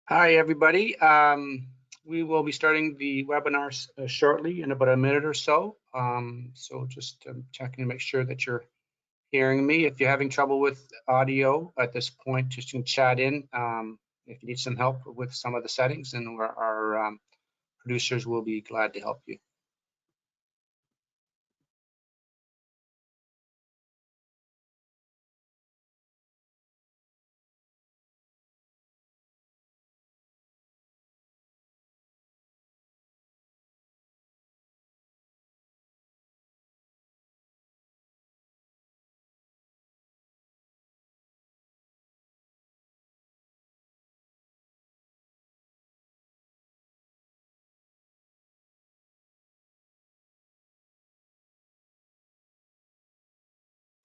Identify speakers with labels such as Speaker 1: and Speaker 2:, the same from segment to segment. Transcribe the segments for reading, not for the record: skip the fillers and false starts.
Speaker 1: Hi, everybody. We will be starting the webinar shortly in about a minute or so. So just checking to make sure that you're hearing me. If you're having trouble with audio at this point, just can chat in. If you need some help with some of the settings, and our producers will be glad to help you.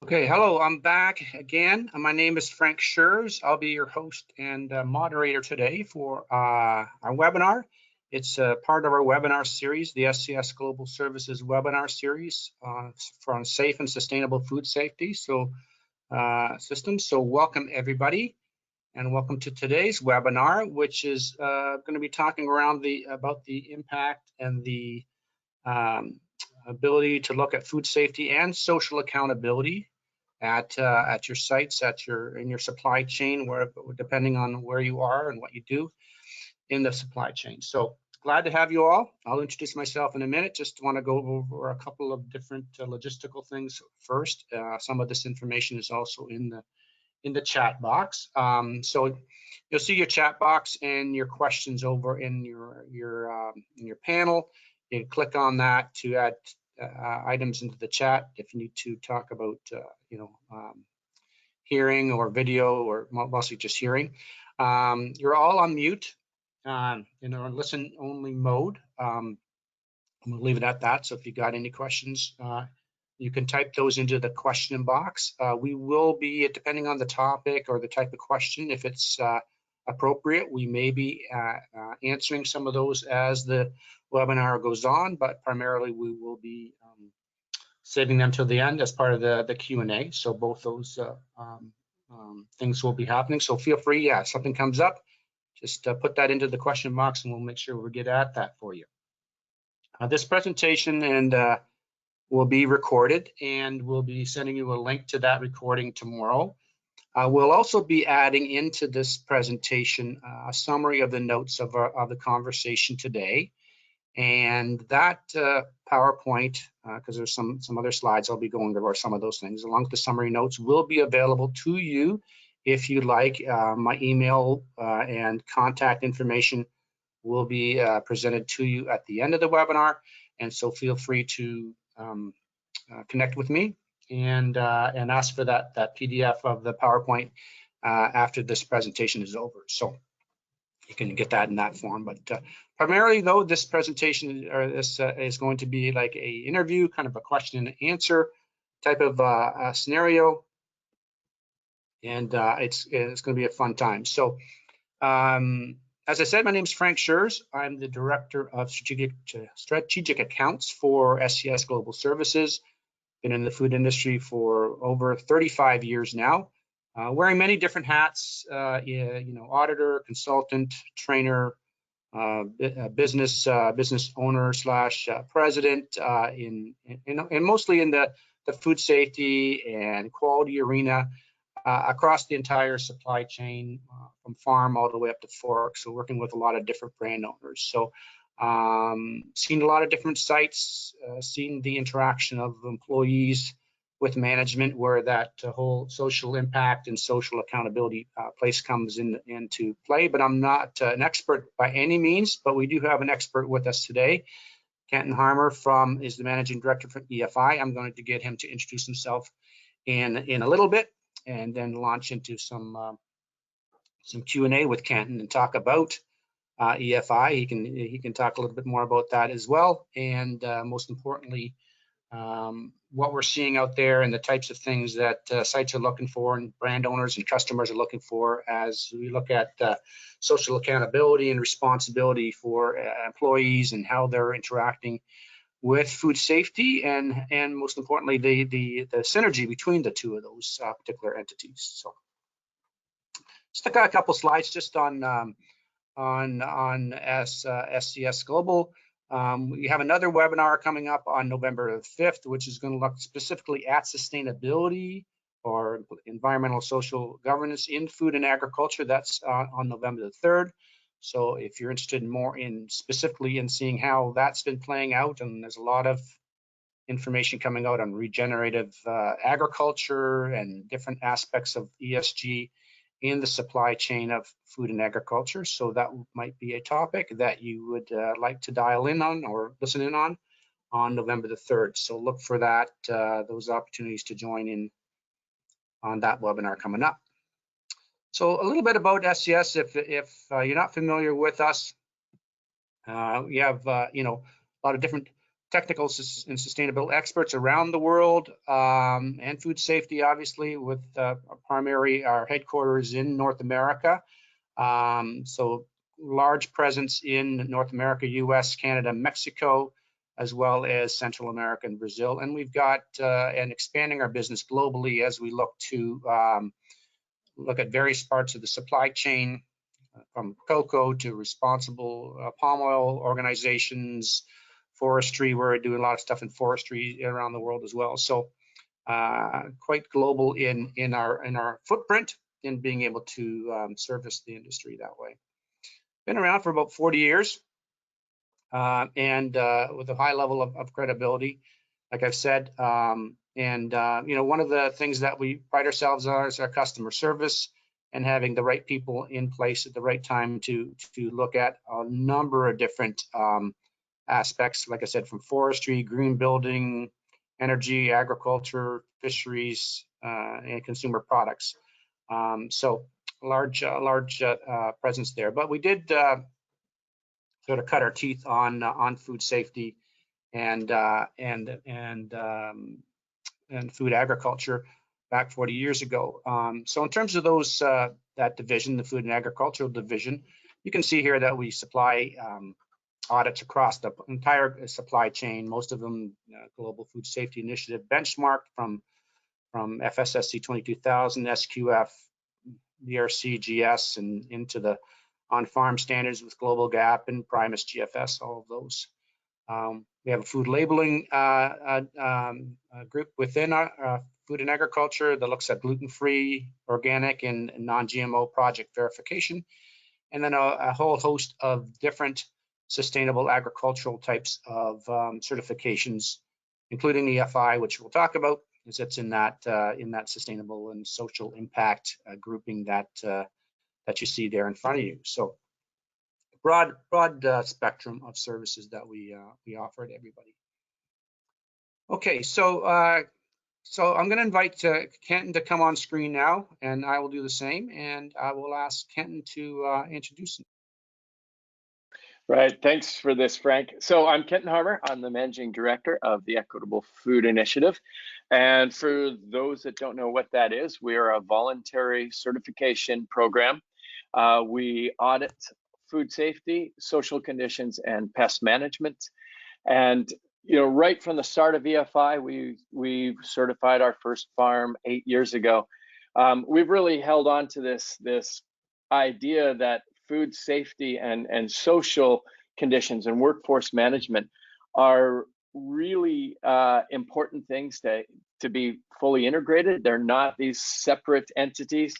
Speaker 1: Okay, hello, I'm back again. My name is Frank Schurz. I'll be your host and moderator today for our webinar. It's part of our webinar series, the SCS Global Services webinar series on safe and sustainable food safety systems. So welcome everybody, and welcome to today's webinar, which is going to be talking about the impact and the ability to look at food safety and social accountability at your sites, in your supply chain, depending on where you are and what you do in the supply chain. So glad to have you all. I'll introduce myself in a minute. Just want to go over a couple of different logistical things first. Some of this information is also in the chat box. So you'll see your chat box and your questions over in your panel. You can click on that to add items into the chat if you need to talk about hearing or video, or mostly just hearing. You're all on mute in a listen only mode. I'm gonna leave it at that. So if you got any questions, you can type those into the question box. We will be, depending on the topic or the type of question, if it's appropriate, we may be answering some of those as the webinar goes on, but primarily we will be saving them till the end as part of the Q&A. So both those things will be happening. So feel free, if something comes up, just put that into the question box and we'll make sure we get at that for you. This presentation will be recorded, and we'll be sending you a link to that recording tomorrow. We'll also be adding into this presentation a summary of the notes of the conversation today. And that PowerPoint, because there's some other slides I'll be going over some of those things, along with the summary notes, will be available to you if you like. My email and contact information will be presented to you at the end of the webinar, and so feel free to connect with me and ask for that PDF of the PowerPoint after this presentation is over. So you can get that in that form. But primarily, though, this presentation is going to be like a interview, kind of a question and answer type of scenario, and it's going to be a fun time. So as I said, my name is Frank Schurz. I'm the Director of Strategic Accounts for SCS Global Services. Been in the food industry for over 35 years now, wearing many different hats, auditor, consultant, trainer, business owner / president, and mostly in the food safety and quality arena across the entire supply chain, from farm all the way up to fork. So working with a lot of different brand owners. So seen a lot of different sites, seen the interaction of employees with management, where that whole social impact and social accountability place comes into play. But I'm not an expert by any means, but we do have an expert with us today. Kenton Harmer is the Managing Director for EFI. I'm going to get him to introduce himself in a little bit, and then launch into some Q&A with Kenton and talk about EFI. He can talk a little bit more about that as well, and most importantly, what we're seeing out there and the types of things that sites are looking for and brand owners and customers are looking for as we look at social accountability and responsibility for employees and how they're interacting with food safety, and most importantly, the synergy between the two of those particular entities. So just got a couple slides just on SCS Global. We have another webinar coming up on November the 5th, which is going to look specifically at sustainability or environmental social governance in food and agriculture. That's on November the 3rd. So if you're interested more in specifically in seeing how that's been playing out, and there's a lot of information coming out on regenerative agriculture and different aspects of ESG in the supply chain of food and agriculture. So that might be a topic that you would like to dial in on or listen in on November the 3rd. So look for that, those opportunities to join in on that webinar coming up. So a little bit about SCS, if you're not familiar with us, we have a lot of different technical and sustainable experts around the world, and food safety, obviously, with our headquarters in North America. So large presence in North America, US, Canada, Mexico, as well as Central America and Brazil. And we've got and expanding our business globally as we look to look at various parts of the supply chain, from cocoa to responsible palm oil organizations, forestry. We're doing a lot of stuff in forestry around the world as well. So quite global in our footprint in being able to service the industry that way. Been around for about 40 years and with a high level of credibility, like I've said. One of the things that we pride ourselves on is our customer service and having the right people in place at the right time to look at a number of different aspects, like I said, from forestry, green building, energy, agriculture, fisheries, and consumer products. So large presence there. But we did sort of cut our teeth on food safety and food agriculture back 40 years ago. So in terms of those that division, the food and agricultural division, you can see here that we supply audits across the entire supply chain, most of them Global Food Safety Initiative benchmarked from FSSC 22000, SQF, BRC, GS, and into the on-farm standards with Global GAP and Primus GFS, all of those. We have a food labeling group within our food and agriculture that looks at gluten-free, organic, and non-GMO project verification, and then a whole host of different sustainable agricultural types of certifications, including EFI, which we'll talk about, as it's in that sustainable and social impact grouping that you see there in front of you. So broad spectrum of services that we offer to everybody. Okay, so I'm going to invite Kenton to come on screen now, and I will do the same, and I will ask Kenton to introduce him.
Speaker 2: Right, thanks for this, Frank. So I'm Kenton Harmer. I'm the Managing Director of the Equitable Food Initiative. And for those that don't know what that is, we are a voluntary certification program. We audit food safety, social conditions, and pest management. And right from the start of EFI, we certified our first farm 8 years ago. We've really held on to this idea that food safety and social conditions and workforce management are really important things to be fully integrated. They're not these separate entities.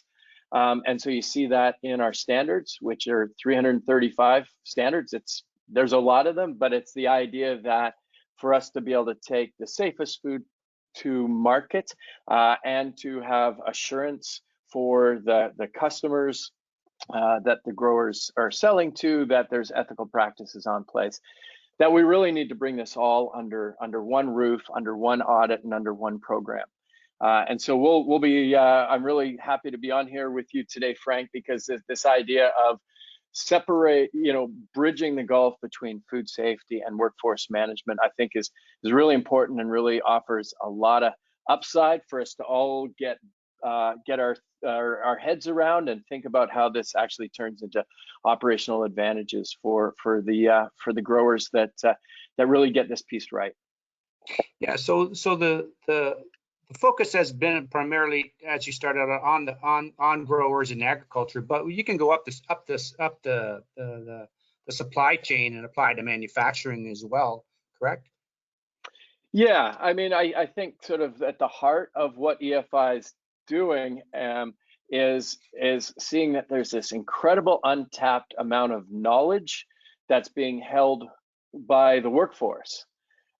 Speaker 2: And so you see that in our standards, which are 335 standards. There's a lot of them, but it's the idea that for us to be able to take the safest food to market and to have assurance for the customers that the growers are selling to, that there's ethical practices on place, that we really need to bring this all under one roof, under one audit, and under one program. And so we'll be, I'm really happy to be on here with you today, Frank, because this idea of bridging the gulf between food safety and workforce management, I think is really important and really offers a lot of upside for us to all get our heads around and think about how this actually turns into operational advantages for the growers that really get this piece right.
Speaker 1: Yeah. So the the focus has been primarily, as you started out, on growers in agriculture, but you can go up the supply chain and apply to manufacturing as well, correct?
Speaker 2: Yeah, I mean, I think sort of at the heart of what EFI is doing is seeing that there's this incredible untapped amount of knowledge that's being held by the workforce.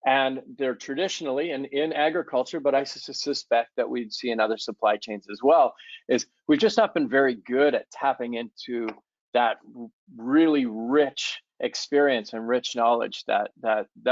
Speaker 2: And they're traditionally in agriculture, but I suspect that we'd see in other supply chains as well, is we've just not been very good at tapping into that really rich experience and rich knowledge that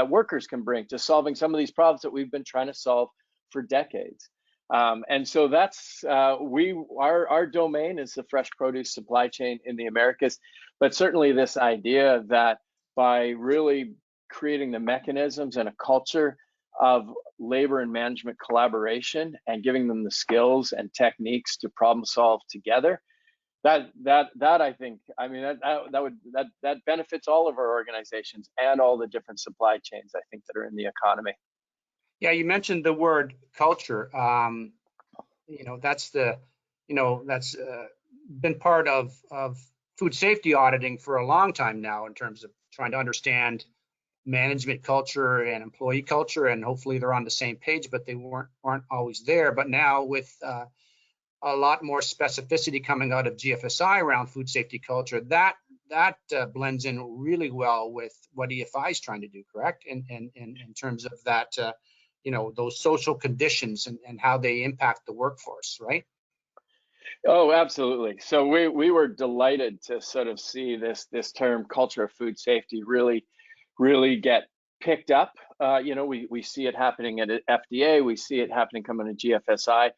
Speaker 2: workers can bring to solving some of these problems that we've been trying to solve for decades. And so that's our domain is the fresh produce supply chain in the Americas, but certainly this idea that by really creating the mechanisms and a culture of labor and management collaboration and giving them the skills and techniques to problem solve together, that I think, I mean, that benefits all of our organizations and all the different supply chains, I think, that are in the economy.
Speaker 1: Yeah, you mentioned the word culture. That's been part of food safety auditing for a long time now, in terms of trying to understand management culture and employee culture, and hopefully they're on the same page, but they aren't always there. But now with a lot more specificity coming out of GFSI around food safety culture, that blends in really well with what EFI is trying to do, correct? And in terms of that, those social conditions and how they impact the workforce, right?
Speaker 2: Oh, absolutely. So we were delighted to sort of see this term culture of food safety really get picked up. We see it happening at FDA, we see it happening coming to GFSI,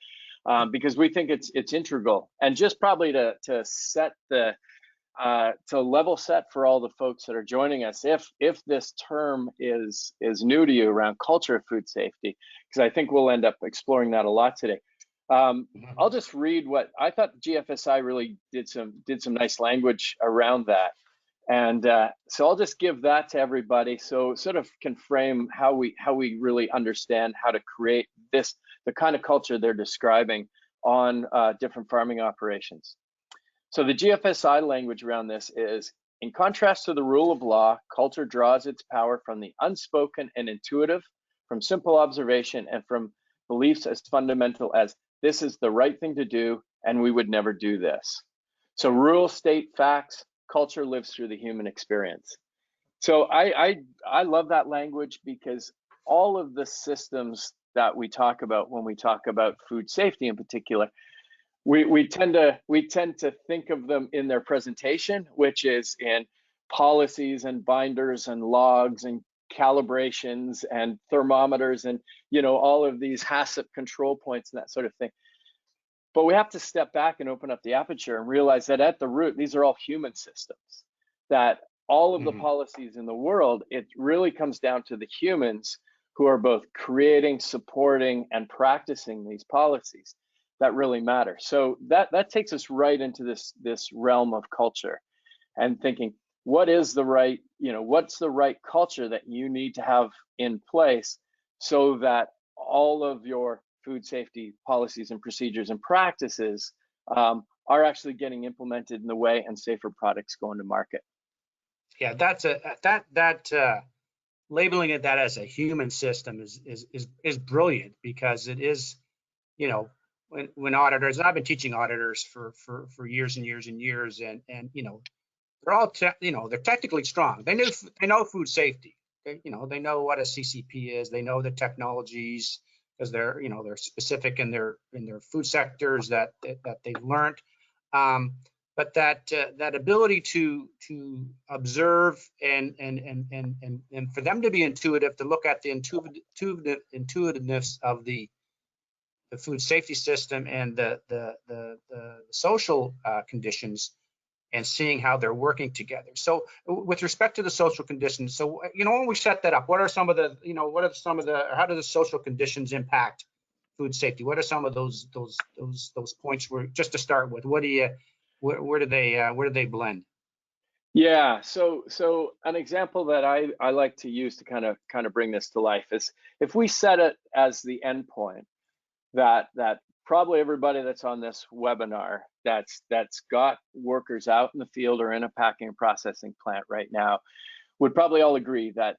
Speaker 2: because we think it's integral. And just probably to set the to level set for all the folks that are joining us, if this term is new to you around culture of food safety, because I think we'll end up exploring that a lot today. I'll just read what I thought GFSI really did some nice language around that. And so I'll just give that to everybody, so sort of can frame how we really understand how to create the kind of culture they're describing on different farming operations. So the GFSI language around this is, in contrast to the rule of law, culture draws its power from the unspoken and intuitive, from simple observation and from beliefs as fundamental as this is the right thing to do and we would never do this. So rules state facts, culture lives through the human experience. So I love that language, because all of the systems that we talk about when we talk about food safety in particular, we tend to think of them in their presentation, which is in policies and binders and logs and calibrations and thermometers and all of these HACCP control points and that sort of thing. But we have to step back and open up the aperture and realize that at the root, these are all human systems, that all of the policies in the world, it really comes down to the humans who are both creating, supporting, and practicing these policies that really matter. So that takes us right into this realm of culture and thinking, what's the right culture that you need to have in place so that all of your food safety policies and procedures and practices are actually getting implemented in the way and safer products going to market.
Speaker 1: Yeah, that's labeling it that as a human system is brilliant, because it is, when auditors, and I've been teaching auditors for years and years and years, and they're all they're technically strong. They know food safety. They know what a CCP is. They know the technologies, because they're specific in their food sectors that they've learned. But that ability to observe and for them to be intuitive, to look at the intuitiveness of the food safety system and the social conditions, and seeing how they're working together. So with respect to the social conditions, so when we set that up, how do the social conditions impact food safety? What are some of those points where, just to start with, where do they blend?
Speaker 2: Yeah, so an example that I like to use to kind of bring this to life is, if we set it as the endpoint, that probably everybody that's on this webinar that's got workers out in the field or in a packing and processing plant right now would probably all agree that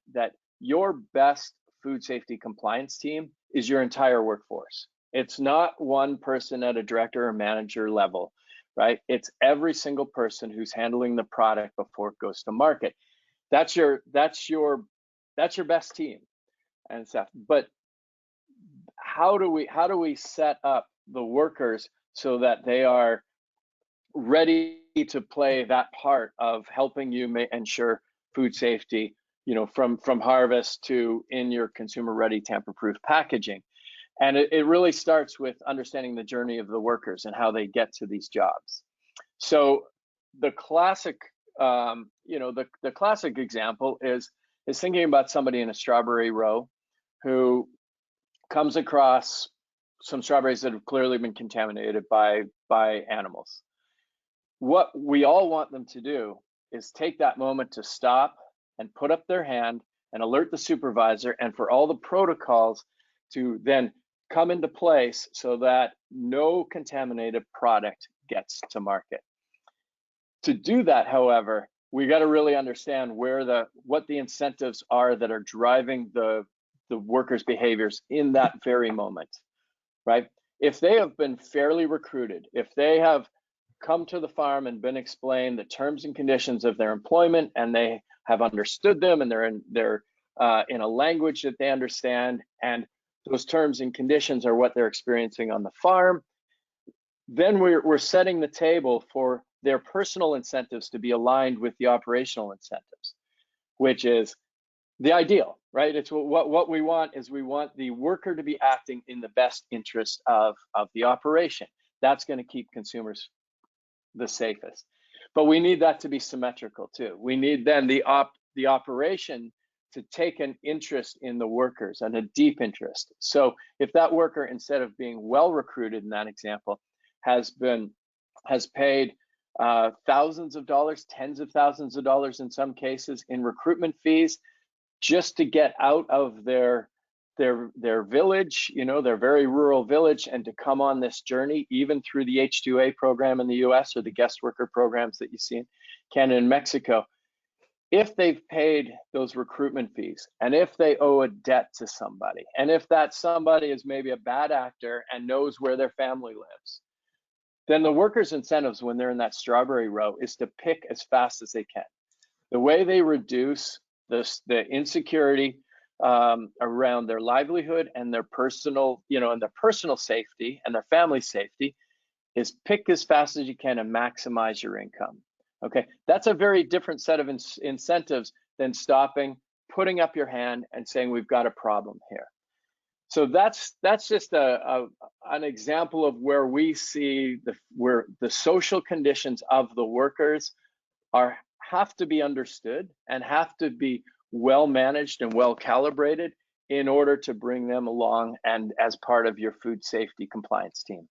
Speaker 2: your best food safety compliance team is your entire workforce. It's not one person at a director or manager level, right? It's every single person who's handling the product before it goes to market. That's your best team and stuff. But how do we set up the workers so that they are ready to play that part of helping you ensure food safety, from harvest to in your consumer ready tamper proof packaging? And it really starts with understanding the journey of the workers and how they get to these jobs. So the classic, the classic example is thinking about somebody in a strawberry row who comes across some strawberries that have clearly been contaminated by animals. What we all want them to do is take that moment to stop and put up their hand and alert the supervisor, and for all the protocols to then come into place so that no contaminated product gets to market. To do that, however, we got to really understand what the incentives are that are driving the workers' behaviors in that very moment, right? If they have been fairly recruited, if they have come to the farm and been explained the terms and conditions of their employment, and they have understood them, and they're in a language that they understand, and those terms and conditions are what they're experiencing on the farm, then we're setting the table for their personal incentives to be aligned with the operational incentives, which is the ideal, right? It's what we want is we want the worker to be acting in the best interest of the operation. That's going to keep consumers the safest. But we need that to be symmetrical too. We need then the operation to take an interest in the workers, and a deep interest. So if that worker, instead of being well recruited in that example, has paid thousands of dollars, tens of thousands of dollars in some cases in recruitment fees just to get out of their village, their very rural village, and to come on this journey, even through the H-2A program in the US or the guest worker programs that you see in Canada and Mexico. If they've paid those recruitment fees, and if they owe a debt to somebody, and if that somebody is maybe a bad actor and knows where their family lives, then the workers' incentives when they're in that strawberry row is to pick as fast as they can. The way they reduce the insecurity around their livelihood and their personal, and their personal safety and their family safety is pick as fast as you can and maximize your income. Okay, that's a very different set of incentives than stopping, putting up your hand and saying we've got a problem here. So that's just an example of where we see where the social conditions of the workers have to be understood and have to be well managed and well calibrated in order to bring them along and as part of your food safety compliance team.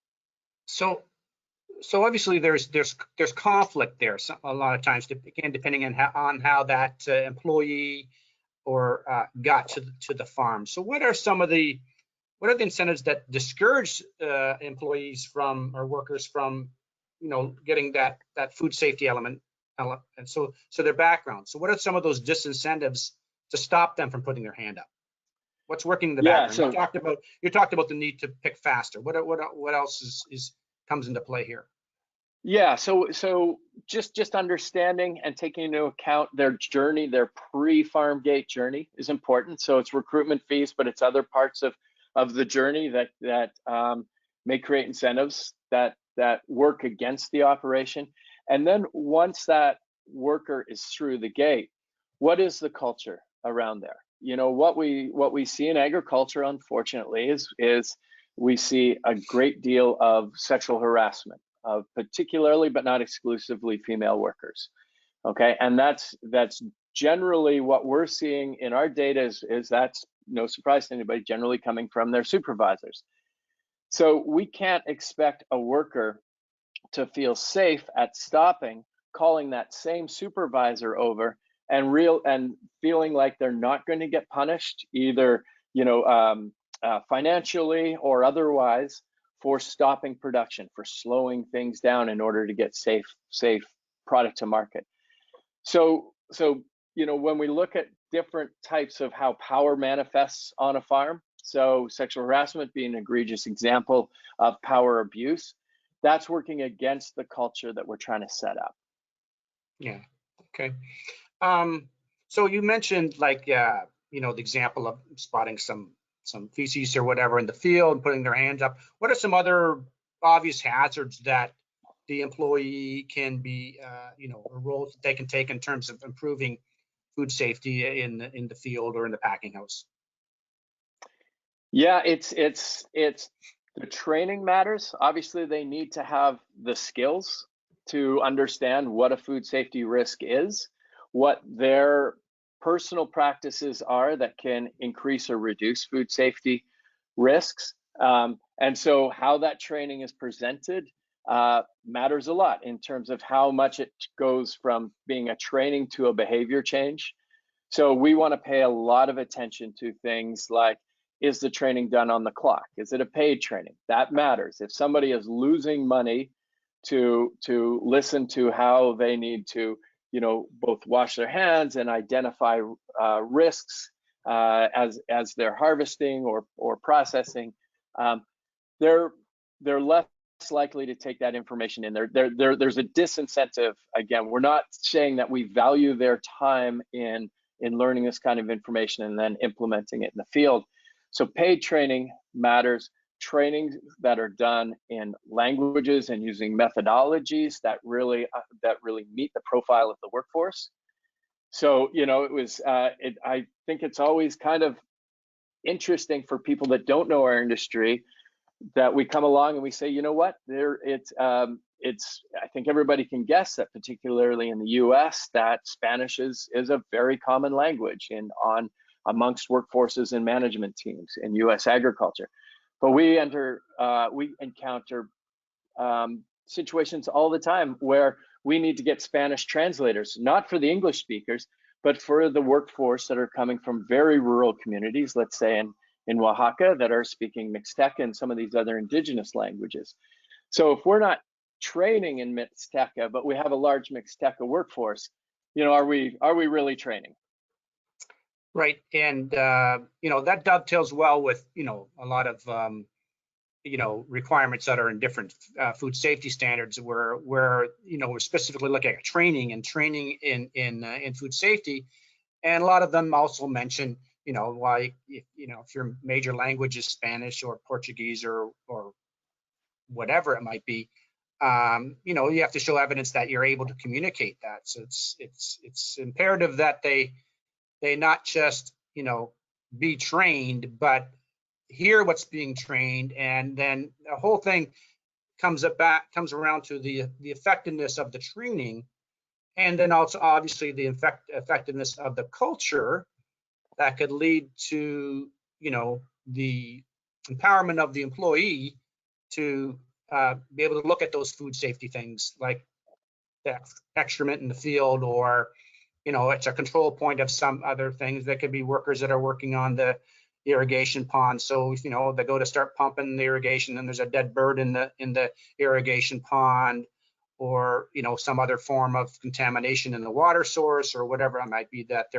Speaker 1: So obviously there's conflict there a lot of times, again, depending on how that employee or got to the farm. So what are the incentives that discourage employees from or workers from getting that food safety element, and so their background? So what are some of those disincentives to stop them from putting their hand up? What's working in the background?
Speaker 2: So
Speaker 1: you talked about the need to pick faster. What else comes into play here?
Speaker 2: Yeah, so just understanding and taking into account their journey, their pre-farm gate journey is important. So it's recruitment fees, but it's other parts of the journey that may create incentives that work against the operation. And then once that worker is through the gate, what is the culture around there? What we see in agriculture, unfortunately, is we see a great deal of sexual harassment of particularly, but not exclusively, female workers. Okay, and that's generally what we're seeing in our data is that's no surprise to anybody, generally coming from their supervisors. So we can't expect a worker to feel safe at stopping, calling that same supervisor over and feeling like they're not going to get punished, either financially or otherwise, for stopping production, for slowing things down in order to get safe product to market. So when we look at different types of how power manifests on a farm, so sexual harassment being an egregious example of power abuse, that's working against the culture that we're trying to set up.
Speaker 1: Yeah. Okay. So you mentioned like the example of spotting some feces or whatever in the field and putting their hands up. What are some other obvious hazards that the employee can be, or roles that they can take in terms of improving food safety in the field or in the packing house?
Speaker 2: Yeah, it's the training matters. Obviously, they need to have the skills to understand what a food safety risk is, what their personal practices are that can increase or reduce food safety risks. And so how that training is presented matters a lot in terms of how much it goes from being a training to a behavior change. So we want to pay a lot of attention to things like, is the training done on the clock? Is it a paid training? That matters. If somebody is losing money to listen to how they need to, both wash their hands and identify risks as they're harvesting or processing, they're less likely to take that information in. There's a disincentive. Again, we're not saying that we value their time in learning this kind of information and then implementing it in the field. So paid training matters. Trainings that are done in languages and using methodologies that really meet the profile of the workforce. So I think it's always kind of interesting for people that don't know our industry that we come along and we say, you know what, I think everybody can guess that, particularly in the U.S., that Spanish is a very common language amongst workforces and management teams in U.S. agriculture. But we encounter situations all the time where we need to get Spanish translators, not for the English speakers, but for the workforce that are coming from very rural communities, let's say in Oaxaca, that are speaking Mixteca and some of these other indigenous languages. So if we're not training in Mixteca, but we have a large Mixteca workforce, are we really training?
Speaker 1: Right, and that dovetails well with a lot of requirements that are in different food safety standards, where we're specifically looking at training in food safety, and a lot of them also mention like if your major language is Spanish or Portuguese or whatever it might be, you have to show evidence that you're able to communicate that. So it's imperative that they not just be trained, but hear what's being trained, and then the whole thing comes around to the effectiveness of the training, and then also obviously the effectiveness of the culture that could lead to the empowerment of the employee to be able to look at those food safety things like the excrement in the field, or it's a control point of some other things. That could be workers that are working on the irrigation pond. So they go to start pumping the irrigation and there's a dead bird in the irrigation pond, or some other form of contamination in the water source, or whatever it might be, that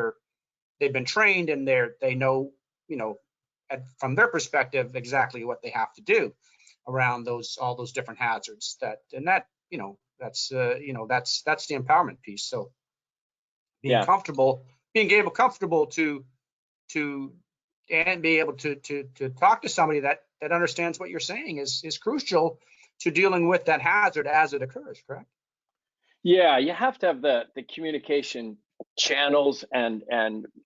Speaker 1: they've been trained and they know from their perspective exactly what they have to do around all those different hazards. That's the empowerment piece. So being comfortable to and be able to talk to somebody that understands what you're saying is crucial to dealing with that hazard as it occurs, correct?
Speaker 2: Yeah, you have to have the communication channels and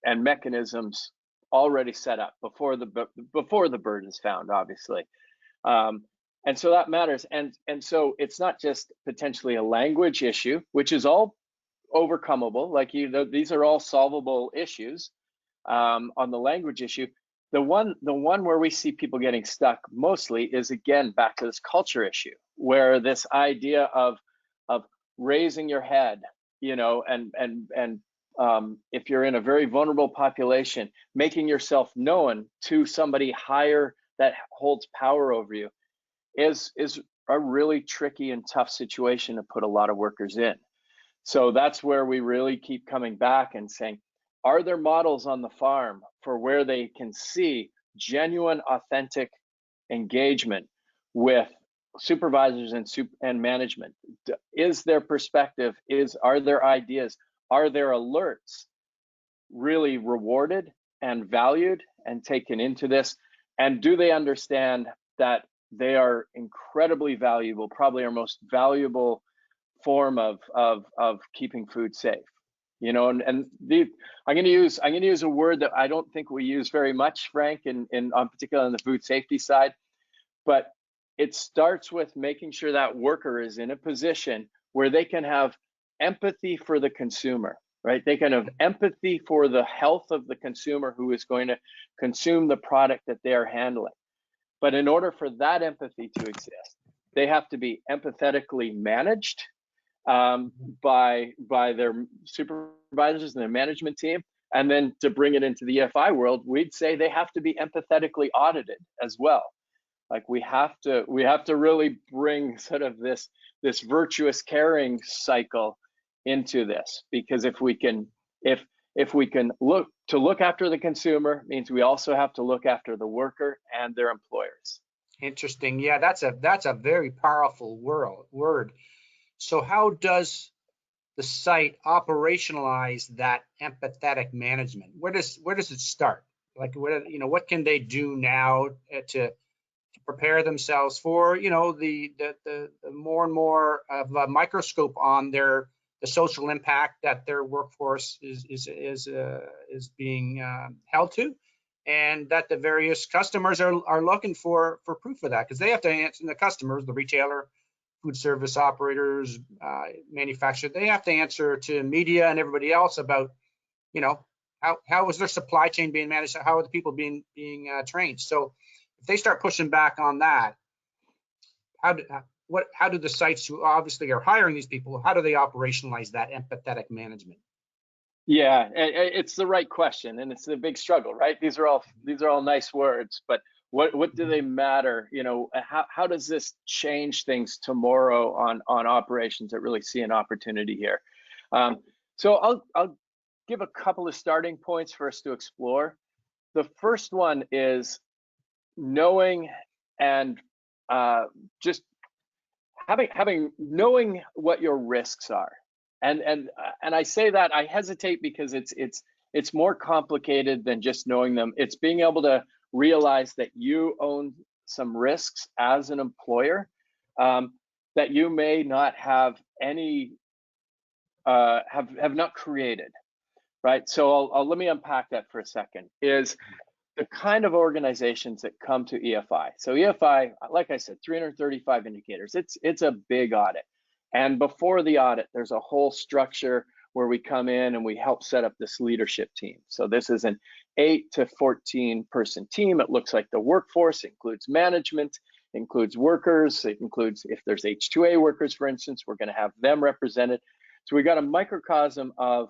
Speaker 2: mechanisms already set up before the bird is found, obviously. And so that matters. And so it's not just potentially a language issue, which is all overcomable. Like these are all solvable issues. On the language issue, the one where we see people getting stuck mostly is, again, back to this culture issue, where this idea of raising your head, and if you're in a very vulnerable population, making yourself known to somebody higher that holds power over you is a really tricky and tough situation to put a lot of workers in. So that's where we really keep coming back and saying, are there models on the farm for where they can see genuine, authentic engagement with supervisors and management? Is their perspective, are their ideas, are their alerts really rewarded and valued and taken into this? And do they understand that they are incredibly valuable, probably our most valuable form of keeping food safe? You know, and I'm going to use a word that I don't think we use very much, Frank, in particular on the food safety side, but it starts with making sure that worker is in a position where they can have empathy for the consumer, right? They can have empathy for the health of the consumer who is going to consume the product that they are handling. But in order for that empathy to exist, they have to be empathetically managed by their supervisors and their management team. And then to bring it into the EFI world, we'd say they have to be empathetically audited as well. Like we have to really bring sort of this virtuous caring cycle into this, because if we can look after the consumer, means we also have to look after the worker and their employers.
Speaker 1: Interesting. Yeah, that's a very powerful word. So how does the site operationalize that empathetic management? Where does it start? Like, what can they do now to prepare themselves for, the more and more of a microscope on the social impact that their workforce is being held to, and that the various customers are looking for proof of that, because they have to answer, the customers, the retailer, food service operators, manufacturer, they have to answer to media and everybody else about, how is their supply chain being managed? How are the people being trained? So if they start pushing back on that, how do the sites who obviously are hiring these people, how do they operationalize that empathetic management?
Speaker 2: Yeah, it's the right question, and it's a big struggle, right? These are all nice words, but what do they matter? How does this change things tomorrow on operations that really see an opportunity here? So I'll give a couple of starting points for us to explore. The first one is knowing and just knowing what your risks are. And I say that, I hesitate because it's more complicated than just knowing them. It's being able to realize that you own some risks as an employer that you may not have any have not created, right? So let me unpack that for a second. Is the kind of organizations that come to EFI. So EFI, like I said, 335 indicators. It's a big audit. And before the audit, there's a whole structure where we come in and we help set up this leadership team. So this is an 8 to 14 person team. It looks like the workforce. It includes management, includes workers. It includes, if there's H2A workers, for instance, we're going to have them represented. So we got a microcosm of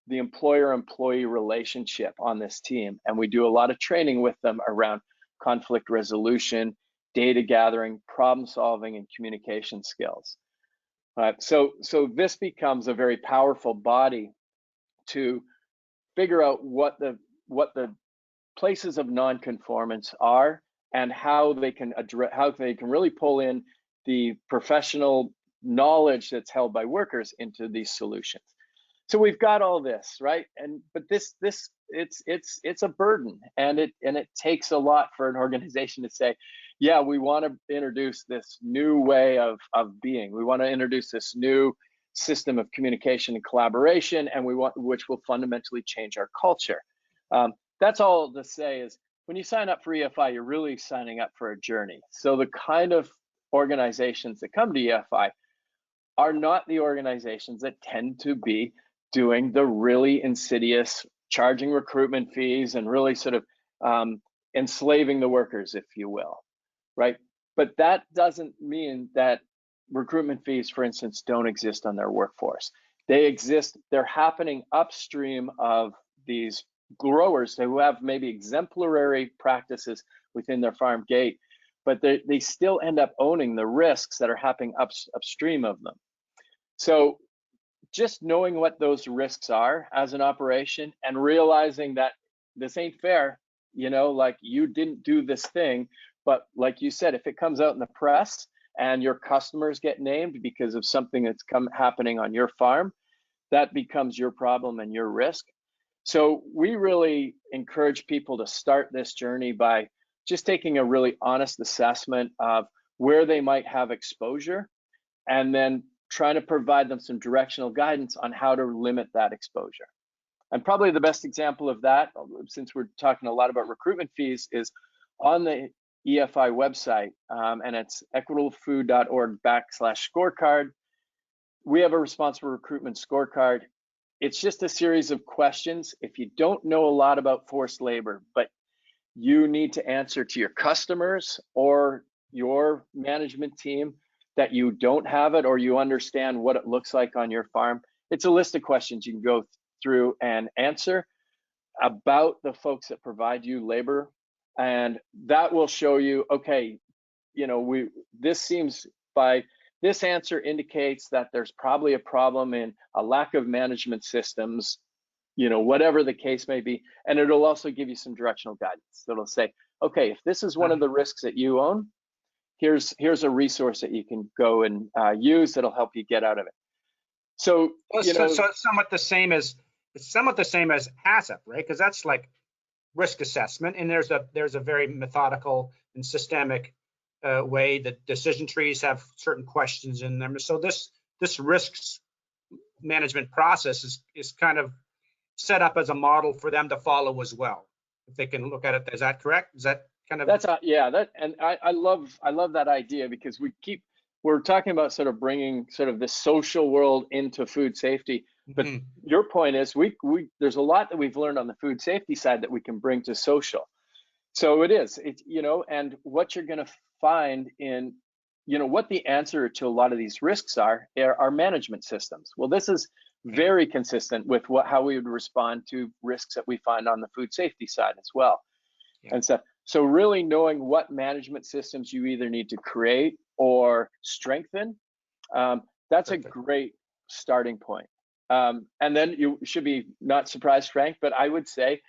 Speaker 2: the employer-employee relationship on this team, and we do a lot of training with them around conflict resolution, data gathering, problem solving, and communication skills. So this becomes a very powerful body to figure out what the places of non-conformance are, and how they can really pull in the professional knowledge that's held by workers into these solutions. So we've got all this, right? But it's a burden, and it takes a lot for an organization to say, yeah, we want to introduce this new way of being. We want to introduce this new system of communication and collaboration, and which will fundamentally change our culture. That's all to say is, when you sign up for EFI, you're really signing up for a journey. So the kind of organizations that come to EFI are not the organizations that tend to be doing the really insidious charging recruitment fees and really sort of enslaving the workers, if you will, right? But that doesn't mean that recruitment fees, for instance, don't exist on their workforce. They exist, they're happening upstream of these growers who have maybe exemplary practices within their farm gate, but they still end up owning the risks that are happening upstream of them. So just knowing what those risks are as an operation and realizing that this ain't fair, you know, like you didn't do this thing, but like you said, if it comes out in the press and your customers get named because of something that's happening on your farm, that becomes your problem and your risk. So we really encourage people to start this journey by just taking a really honest assessment of where they might have exposure, and then trying to provide them some directional guidance on how to limit that exposure. And probably the best example of that, since we're talking a lot about recruitment fees, is on the EFI website, and it's equitablefood.org/scorecard. We have a responsible recruitment scorecard. It's just a series of questions. If you don't know a lot about forced labor, but you need to answer to your customers or your management team that you don't have it, or you understand what it looks like on your farm, it's a list of questions you can go through and answer about the folks that provide you labor. And that will show you, okay, you know, this answer indicates that there's probably a problem in a lack of management systems, you know, whatever the case may be. And it'll also give you some directional guidance. So it'll say, okay, if this is one of the risks that you own, here's a resource that you can go and use that'll help you get out of it. So, you know,
Speaker 1: so it's somewhat the same as HACCP, right? Because that's like risk assessment, and there's a very methodical and systemic way that decision trees have certain questions in them. So this risks management process is kind of set up as a model for them to follow as well, if they can look at it. Is that correct? Is that kind of?
Speaker 2: That's and I love that idea, because we're talking about sort of bringing sort of the social world into food safety. But your point is, there's a lot that we've learned on the food safety side that we can bring to social. So it's, you know, and what you're going to find in, you know, what the answer to a lot of these risks are management systems. Well, this is very consistent with how we would respond to risks that we find on the food safety side as well. Yeah. And so really knowing what management systems you either need to create or strengthen, that's Perfect. A great starting point. And then you should be not surprised, Frank, but I would say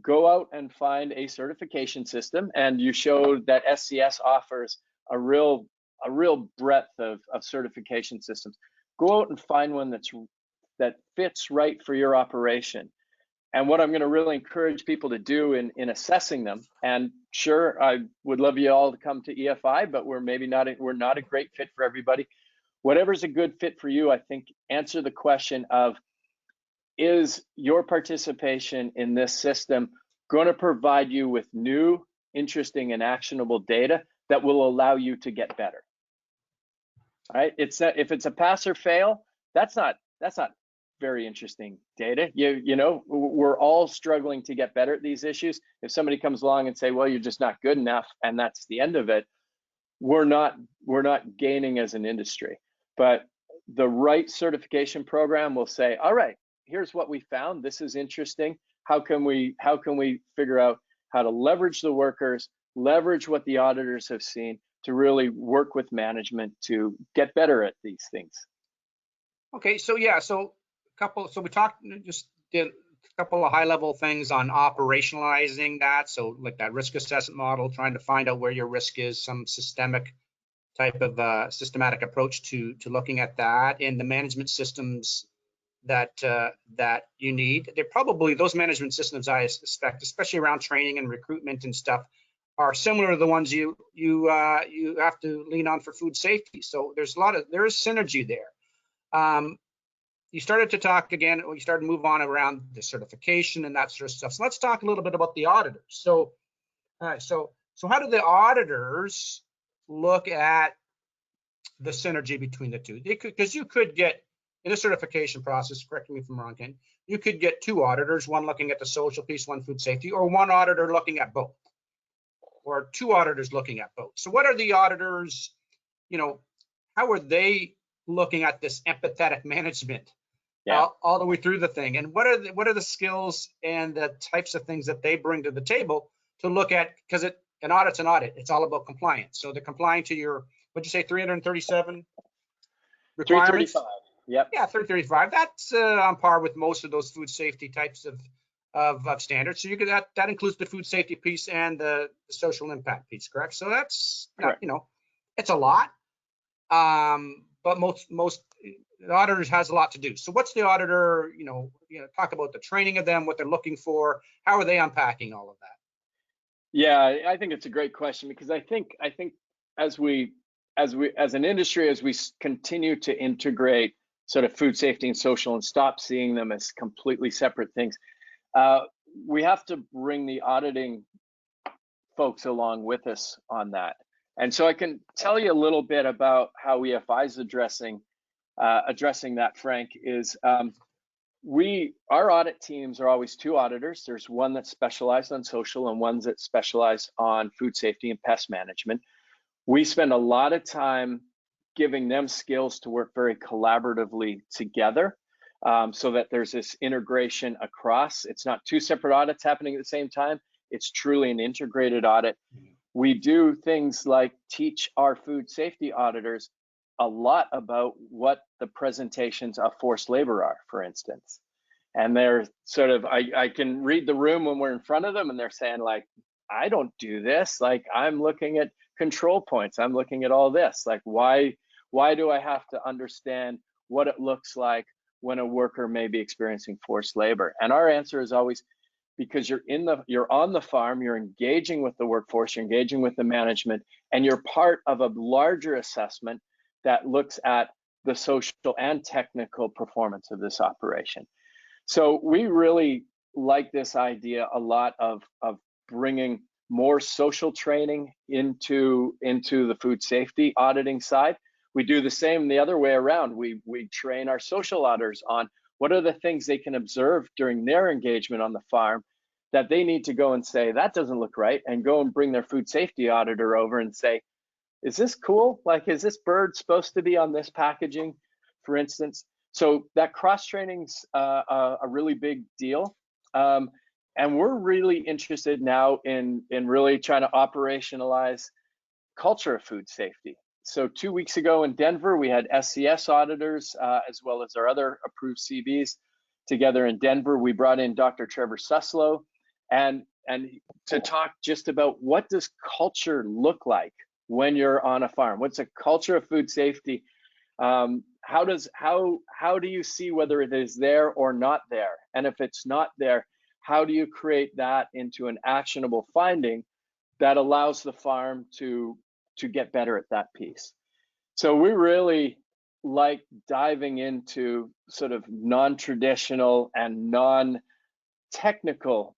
Speaker 2: go out and find a certification system. And you showed that SCS offers a real breadth of certification systems. Go out and find one that fits right for your operation. And what I'm going to really encourage people to do in assessing them, and sure, I would love you all to come to EFI, but we're not a great fit for everybody. Whatever's a good fit for you, I think answer the question of, is your participation in this system going to provide you with new, interesting, and actionable data that will allow you to get better? All right, if it's a pass or fail, that's not very interesting data. You know, we're all struggling to get better at these issues. If somebody comes along and say, well, you're just not good enough, and that's the end of it, we're not gaining as an industry. But the right certification program will say, all right, here's what we found. This is interesting. How can we figure out how to leverage the workers, leverage what the auditors have seen to really work with management to get better at these things?
Speaker 1: Okay, so yeah, we talked, just did a couple of high-level things on operationalizing that. So like that risk assessment model, trying to find out where your risk is, some systematic approach to looking at that, and the management systems that you need. They're probably, those management systems, I suspect, especially around training and recruitment and stuff, are similar to the ones you have to lean on for food safety. So there is synergy there. You started to talk again, you started to move on around the certification and that sort of stuff. So let's talk a little bit about the auditors. So how do the auditors look at the synergy between the two? Because you could get, in a certification process, correct me if I'm wrong, Ken, you could get two auditors, one looking at the social piece, one food safety, or one auditor looking at both, or two auditors looking at both. So what are the auditors, you know, how are they looking at this empathetic management
Speaker 2: Yeah.
Speaker 1: all the way through the thing. And what are the skills and the types of things that they bring to the table to look at? Because an audit's an audit. It's all about compliance. So they're complying to your, what'd you say, 337 requirements?
Speaker 2: 335. Yep.
Speaker 1: Yeah, 335. That's on par with most of those food safety types of standards. So you could that includes the food safety piece and the social impact piece, correct? So that's not,
Speaker 2: Correct.
Speaker 1: it's a lot. But most the auditors has a lot to do. So what's the auditor, talk about the training of them, what they're looking for, how are they unpacking all of that?
Speaker 2: Yeah, I think it's a great question, because I think as an industry, as we continue to integrate sort of food safety and social and stop seeing them as completely separate things, we have to bring the auditing folks along with us on that. And so I can tell you a little bit about how EFI is addressing that, Frank. Is our audit teams are always two auditors. There's one that's specialized on social and one that's specialized on food safety and pest management. We spend a lot of time giving them skills to work very collaboratively together, so that there's this integration across. It's not two separate audits happening at the same time. It's truly an integrated audit. We do things like teach our food safety auditors a lot about what the presentations of forced labor are, for instance. And they're sort of, I can read the room when we're in front of them, and they're saying, like, I don't do this. Like, I'm looking at control points. I'm looking at all this. Like, why do I have to understand what it looks like when a worker may be experiencing forced labor? And our answer is always, because you're on the farm, you're engaging with the workforce, you're engaging with the management, and you're part of a larger assessment that looks at the social and technical performance of this operation. So we really like this idea a lot of bringing more social training into the food safety auditing side. We do the same the other way around. We train our social auditors on what are the things they can observe during their engagement on the farm that they need to go and say, that doesn't look right, and go and bring their food safety auditor over and say, is this cool? Like, is this bird supposed to be on this packaging, for instance? So that cross training's a really big deal. And we're really interested now in really trying to operationalize culture of food safety. So 2 weeks ago in Denver, we had SCS auditors, as well as our other approved CBs together in Denver. We brought in Dr. Trevor Suslow and to talk just about, what does culture look like when you're on a farm? What's a culture of food safety? How do you see whether it is there or not there? And if it's not there, how do you create that into an actionable finding that allows the farm to get better at that piece? So we really like diving into sort of non-traditional and non-technical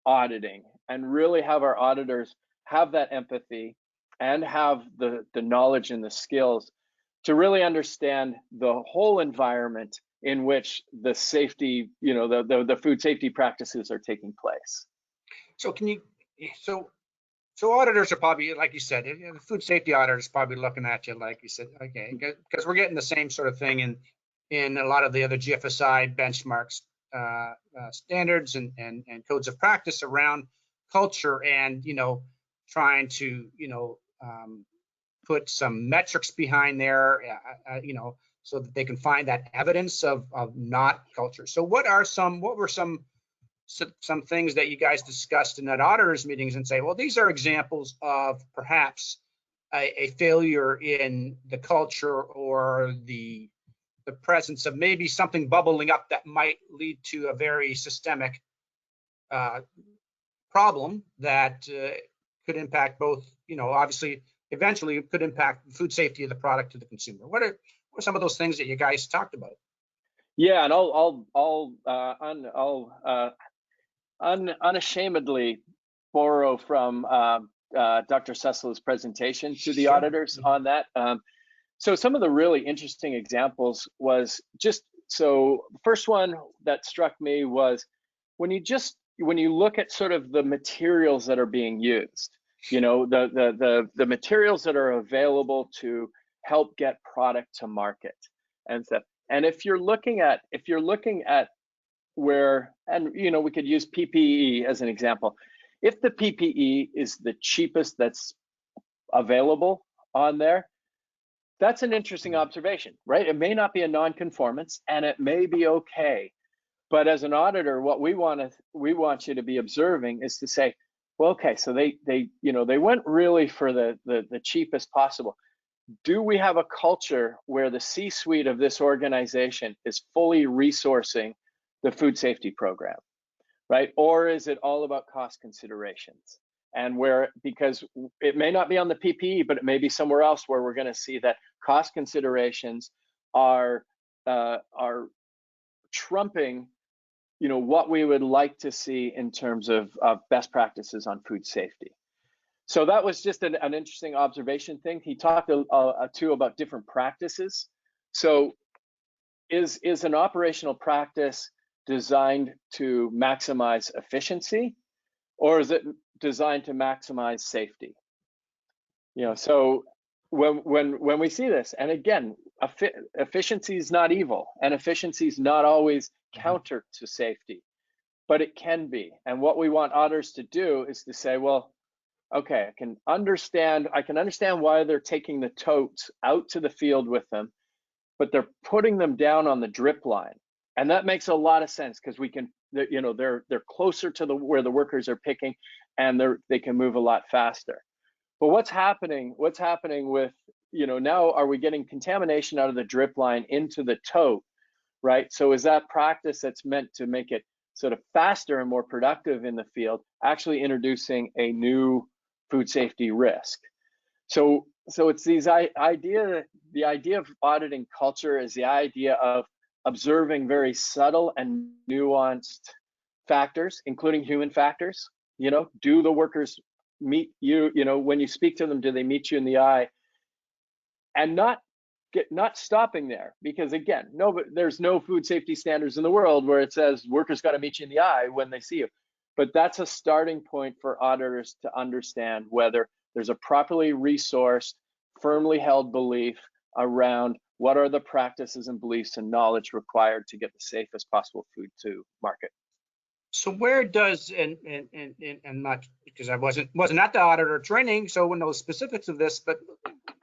Speaker 2: auditing, and really have our auditors have that empathy and have the knowledge and the skills to really understand the whole environment in which the safety, the food safety practices are taking place.
Speaker 1: So so auditors are probably, like you said, the food safety auditors probably looking at you like you said, okay, because we're getting the same sort of thing in a lot of the other GFSI benchmarks, standards and codes of practice around culture, and trying to put some metrics behind there, so that they can find that evidence of not culture. So what were some things that you guys discussed in that auditors meetings, and say, well, these are examples of perhaps a failure in the culture, or the presence of maybe something bubbling up that might lead to a very systemic problem that could impact both, obviously, eventually it could impact the food safety of the product to the consumer. What are some of those things that you guys talked about?
Speaker 2: Yeah, and I'll unashamedly borrow from Dr. Suslow's presentation to the auditors on that. So some of the really interesting examples was the first one that struck me was when you look at sort of the materials that are being used, the materials that are available to help get product to market and stuff. And if you're looking at where, and we could use PPE as an example. If the PPE is the cheapest that's available on there, that's an interesting observation, right? It may not be a non-conformance, and it may be okay. But as an auditor, what we want you to be observing is to say, well, okay, so they went really for the cheapest possible. Do we have a culture where the C-suite of this organization is fully resourcing the food safety program, right? Or is it all about cost considerations? And because it may not be on the PPE, but it may be somewhere else where we're going to see that cost considerations are trumping, what we would like to see in terms of best practices on food safety. So that was just an interesting observation thing. He talked too about different practices. So is an operational practice designed to maximize efficiency, or is it designed to maximize safety? So when we see this, and again, efficiency is not evil, and efficiency is not always counter to safety, but it can be. And what we want auditors to do is to say, well, okay, I can understand why they're taking the totes out to the field with them, but they're putting them down on the drip line. And that makes a lot of sense, because they're closer to where the workers are picking, and they can move a lot faster. But what's happening with, now are we getting contamination out of the drip line into the tote, right? So is that practice that's meant to make it sort of faster and more productive in the field actually introducing a new food safety risk? So it's the idea of auditing culture is the idea of observing very subtle and nuanced factors, including human factors. Do the workers meet you? When you speak to them, do they meet you in the eye? And not stopping there, because again, there's no food safety standards in the world where it says workers got to meet you in the eye when they see you. But that's a starting point for auditors to understand whether there's a properly resourced, firmly held belief around what are the practices and beliefs and knowledge required to get the safest possible food to market.
Speaker 1: So where does, and not because I wasn't at the auditor training, so I wouldn't know the specifics of this, but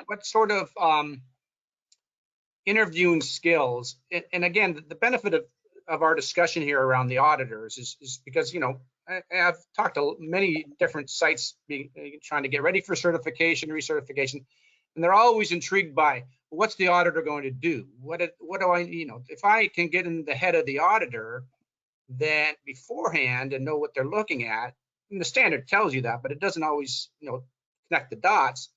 Speaker 1: what sort of interviewing skills, and again, the benefit of our discussion here around the auditors is because, I've talked to many different sites trying to get ready for certification, recertification, and they're always intrigued by, what's the auditor going to do? What do I, if I can get in the head of the auditor then beforehand and know what they're looking at, and the standard tells you that, but it doesn't always, connect the dots,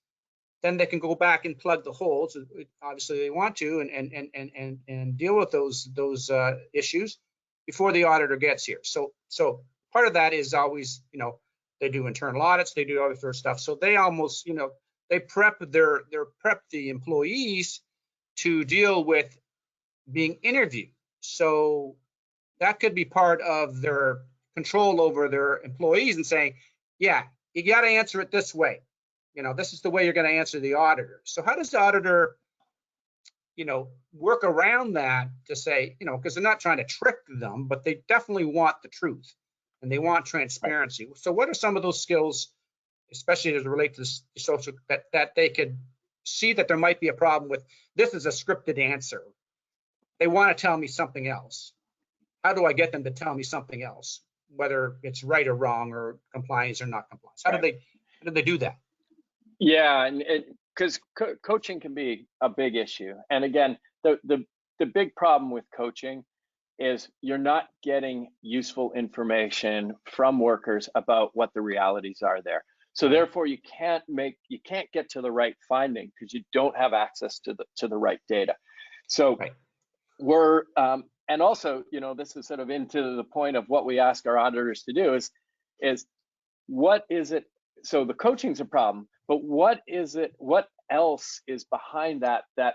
Speaker 1: then they can go back and plug the holes. Obviously they want to, and deal with those issues before the auditor gets here. So part of that is always, they do internal audits, they do other sort of stuff. So they almost, they prep the employees to deal with being interviewed. So that could be part of their control over their employees and saying, yeah, you got to answer it this way. This is the way you're going to answer the auditor. So how does the auditor, work around that to say, because they're not trying to trick them, but they definitely want the truth and they want transparency. Right. So what are some of those skills, especially as it relates to the social, that they could see that there might be a problem with? This is a scripted answer. They want to tell me something else. How do I get them to tell me something else, whether it's right or wrong or compliance or not compliance? How do they do that?
Speaker 2: Yeah, and because coaching can be a big issue. And again, the big problem with coaching is you're not getting useful information from workers about what the realities are there. So therefore, you can't get to the right finding because you don't have access to the right data. So we're and also, this is sort of into the point of what we ask our auditors to do is what is it? So the coaching's a problem, but what is it? What else is behind that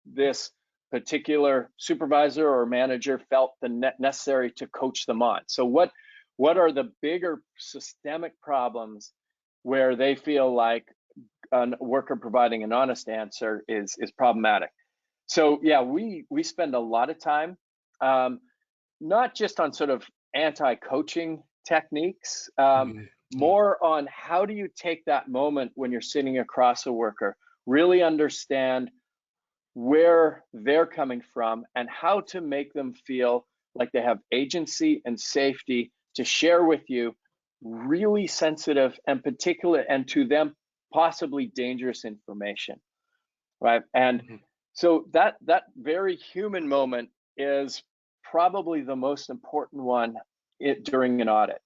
Speaker 2: this particular supervisor or manager felt the necessary to coach them on? So what are the bigger systemic problems where they feel like a worker providing an honest answer is problematic? So yeah, we spend a lot of time, not just on sort of anti-coaching techniques,
Speaker 1: Mhm. Yeah.
Speaker 2: more on how do you take that moment when you're sitting across a worker, really understand where they're coming from and how to make them feel like they have agency and safety to share with you really sensitive and particular, and to them possibly dangerous information, right? And
Speaker 1: Mhm.
Speaker 2: so that very human moment is probably the most important one during an audit,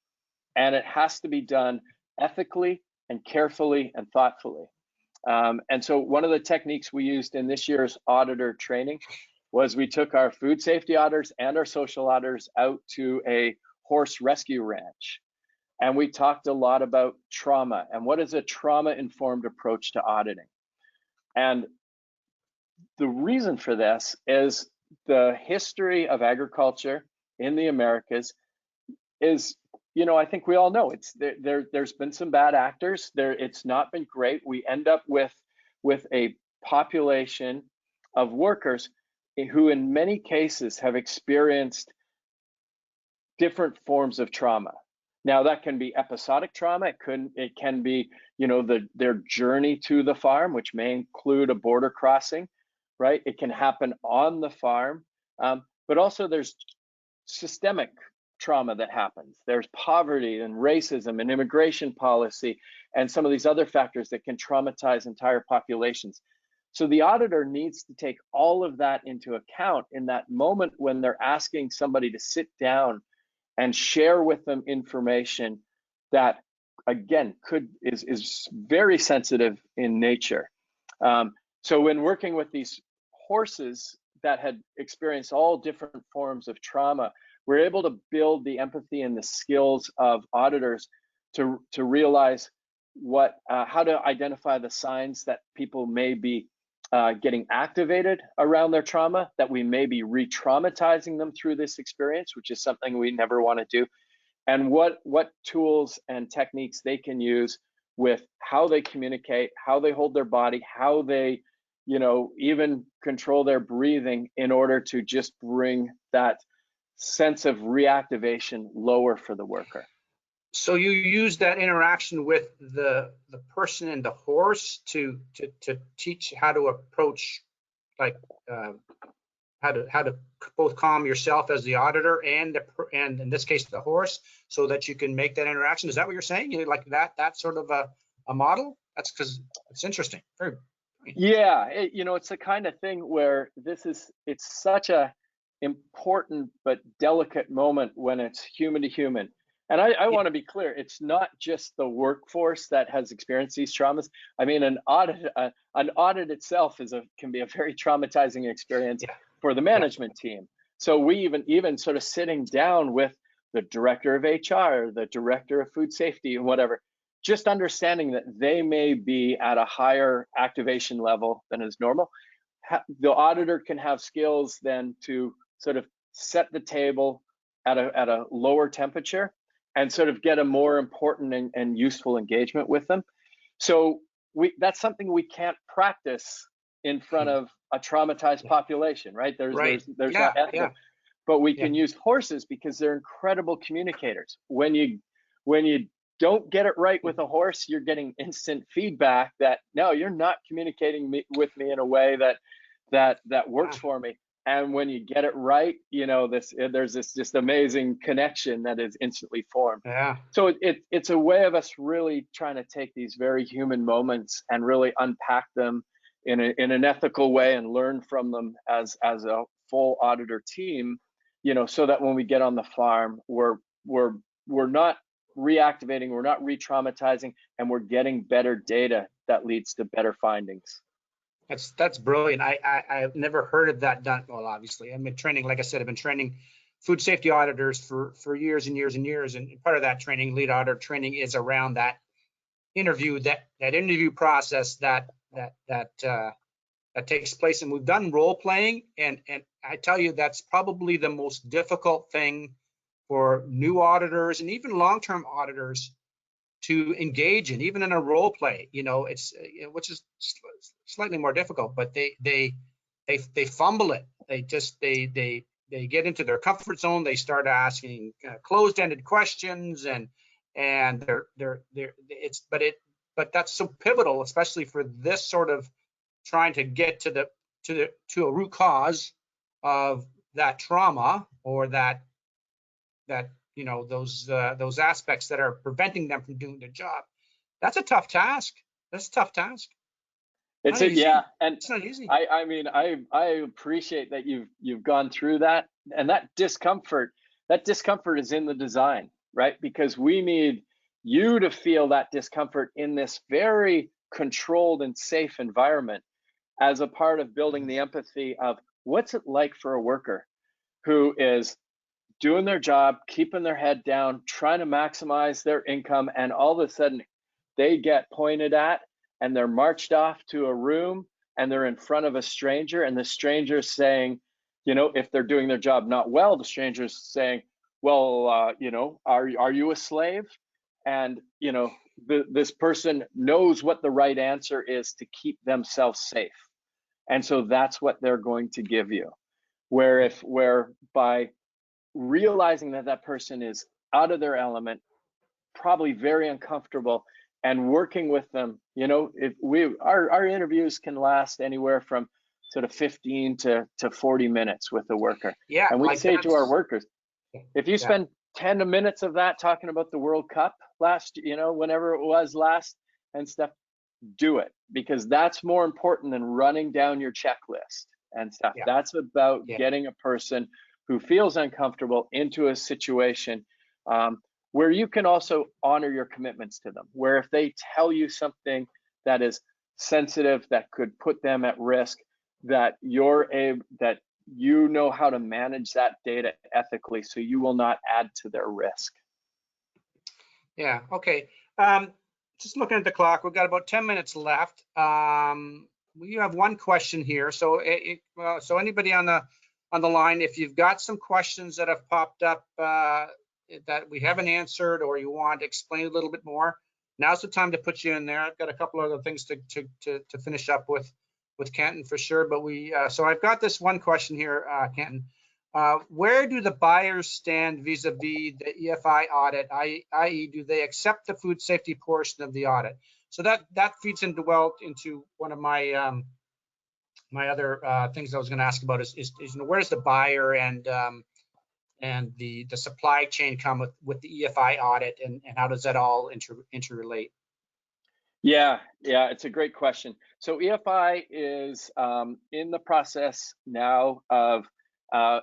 Speaker 2: and it has to be done ethically and carefully and thoughtfully. And so one of the techniques we used in this year's auditor training was we took our food safety auditors and our social auditors out to a horse rescue ranch. And we talked a lot about trauma and what is a trauma-informed approach to auditing. And the reason for this is the history of agriculture in the Americas is, I think we all know there's been some bad actors there. It's not been great. We end up with a population of workers who in many cases have experienced different forms of trauma. Now that can be episodic trauma. It can be, their journey to the farm, which may include a border crossing, right? It can happen on the farm, but also there's systemic trauma that happens. There's poverty and racism and immigration policy and some of these other factors that can traumatize entire populations. So the auditor needs to take all of that into account in that moment when they're asking somebody to sit down and share with them information that, again, is very sensitive in nature. So when working with these horses that had experienced all different forms of trauma, we're able to build the empathy and the skills of auditors to realize how to identify the signs that people may be getting activated around their trauma, that we may be re-traumatizing them through this experience, which is something we never want to do, and what tools and techniques they can use with how they communicate, how they hold their body, how they, even control their breathing in order to just bring that sense of reactivation lower for the worker.
Speaker 1: So you use that interaction with the person and the horse to teach how to approach, like how to both calm yourself as the auditor and in this case the horse, so that you can make that interaction. Is that what you're saying? You like that sort of a model? That's because it's interesting. Very.
Speaker 2: Yeah, it's the kind of thing where it's such a important but delicate moment when it's human to human. And I want to be clear, it's not just the workforce that has experienced these traumas. I mean, an audit itself can be a very traumatizing experience for the management team. So we even sort of sitting down with the director of HR, the director of food safety, and whatever, just understanding that they may be at a higher activation level than is normal. The auditor can have skills then to sort of set the table at a lower temperature and sort of get a more important and useful engagement with them. So that's something we can't practice in front of a traumatized population, right? There's not ethical, but we can use horses because they're incredible communicators. When you don't get it right with a horse, you're getting instant feedback that no, you're not communicating with me in a way that works for me. And when you get it right, there's this just amazing connection that is instantly formed.
Speaker 1: Yeah.
Speaker 2: So it's a way of us really trying to take these very human moments and really unpack them in an ethical way and learn from them as a full auditor team, so that when we get on the farm, we're not reactivating, we're not re-traumatizing, and we're getting better data that leads to better findings.
Speaker 1: That's brilliant. I've never heard of that done. Well, obviously, I've been training, like I said, I've been training food safety auditors for years and years and years. And part of that training, lead auditor training, is around that interview, that interview process that takes place. And we've done role playing, and I tell you, that's probably the most difficult thing for new auditors and even long-term auditors to engage in, even in a role play. It's which is slightly more difficult, but they they fumble it. They just they get into their comfort zone. They start asking closed-ended questions, and they're it's but that's so pivotal, especially for this sort of trying to get to a root cause of that trauma, or that those aspects that are preventing them from doing their job. That's a tough task. That's a tough task.
Speaker 2: It's
Speaker 1: Not
Speaker 2: it,
Speaker 1: easy.
Speaker 2: yeah, and
Speaker 1: It's not easy.
Speaker 2: I mean, I appreciate that you've gone through that, and that discomfort is in the design, right? Because we need you to feel that discomfort in this very controlled and safe environment, as a part of building the empathy of what's it like for a worker who is doing their job, keeping their head down, trying to maximize their income, and all of a sudden they get pointed at and they're marched off to a room and they're in front of a stranger, and the stranger's saying, if they're doing their job not well, the stranger's saying, well, are you a slave? And this person knows what the right answer is to keep themselves safe, and so that's what they're going to give you. Where by realizing that that person is out of their element, probably very uncomfortable, and working with them, if our interviews can last anywhere from sort of 15 to 40 minutes with the worker.
Speaker 1: Yeah,
Speaker 2: And we
Speaker 1: like
Speaker 2: say to our workers, if you
Speaker 1: yeah.
Speaker 2: spend 10 minutes of that talking about the World Cup last, whenever it was last and stuff, do it, because that's more important than running down your checklist and stuff.
Speaker 1: Yeah.
Speaker 2: That's about
Speaker 1: Yeah.
Speaker 2: getting a person who feels uncomfortable into a situation where you can also honor your commitments to them, where if they tell you something that is sensitive, that could put them at risk, that that you know how to manage that data ethically, so you will not add to their risk.
Speaker 1: Yeah, okay. Just looking at the clock, we've got about 10 minutes left. We have one question here. So so anybody on the line, if you've got some questions that have popped up that we haven't answered, or you want to explain a little bit more, now's the time to put you in there. I've got a couple other things to finish up with Kenton for sure. But so I've got this one question here, Kenton. Where do the buyers stand vis-a-vis the EFI audit, i.e. do they accept the food safety portion of the audit? So that feeds into one of my my other things I was going to ask about is where's the buyer and the supply chain come with the EFI audit, and how does that all interrelate?
Speaker 2: Yeah, it's a great question. So EFI is in the process now of,